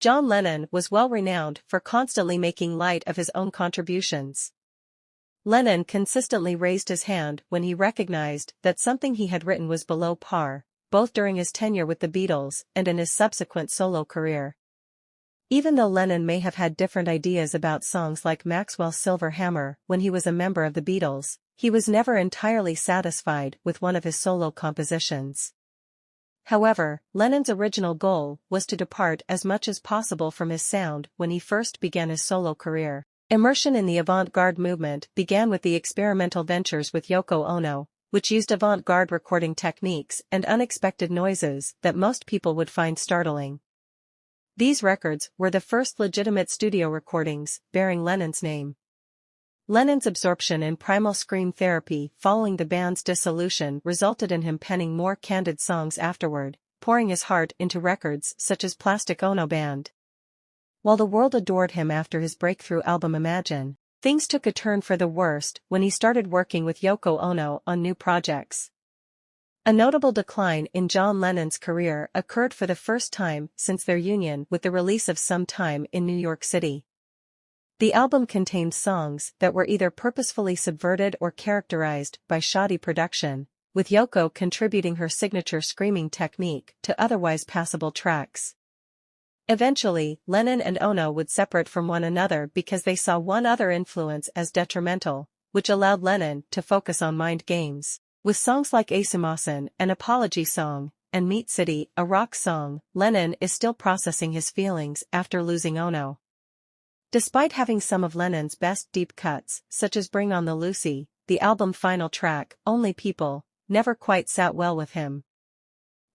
John Lennon was well renowned for constantly making light of his own contributions. Lennon consistently raised his hand when he recognized that something he had written was below par, both during his tenure with the Beatles and in his subsequent solo career. Even though Lennon may have had different ideas about songs like Maxwell Silver Hammer when he was a member of the Beatles, he was never entirely satisfied with one of his solo compositions. However, Lennon's original goal was to depart as much as possible from his sound when he first began his solo career. Immersion in the avant-garde movement began with the experimental ventures with Yoko Ono, which used avant-garde recording techniques and unexpected noises that most people would find startling. These records were the first legitimate studio recordings bearing Lennon's name. Lennon's absorption in primal scream therapy following the band's dissolution resulted in him penning more candid songs afterward, pouring his heart into records such as Plastic Ono Band. While the world adored him after his breakthrough album Imagine, things took a turn for the worst when he started working with Yoko Ono on new projects. A notable decline in John Lennon's career occurred for the first time since their union with the release of Some Time in New York City. The album contained songs that were either purposefully subverted or characterized by shoddy production, with Yoko contributing her signature screaming technique to otherwise passable tracks. Eventually, Lennon and Ono would separate from one another because they saw one other influence as detrimental, which allowed Lennon to focus on Mind Games. With songs like Asumasan, an apology song, and Meat City, a rock song, Lennon is still processing his feelings after losing Ono. Despite having some of Lennon's best deep cuts, such as Bring On the Lucy, the album's final track, Only People, never quite sat well with him.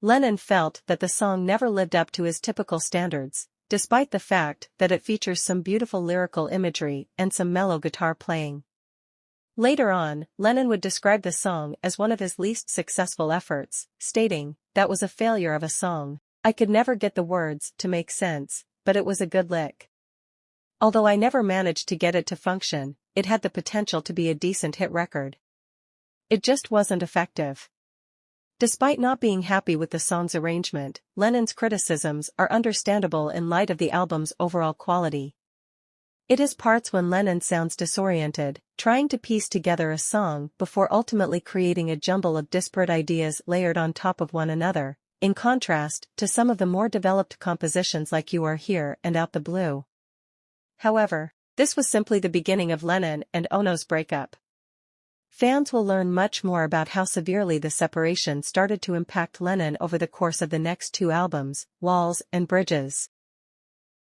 Lennon felt that the song never lived up to his typical standards, despite the fact that it features some beautiful lyrical imagery and some mellow guitar playing. Later on, Lennon would describe the song as one of his least successful efforts, stating, "That was a failure of a song. I could never get the words to make sense, but it was a good lick. Although I never managed to get it to function, it had the potential to be a decent hit record. It just wasn't effective." Despite not being happy with the song's arrangement, Lennon's criticisms are understandable in light of the album's overall quality. It is parts when Lennon sounds disoriented, trying to piece together a song before ultimately creating a jumble of disparate ideas layered on top of one another, in contrast to some of the more developed compositions like You Are Here and Out the Blue. However, this was simply the beginning of Lennon and Ono's breakup. Fans will learn much more about how severely the separation started to impact Lennon over the course of the next two albums, Walls and Bridges.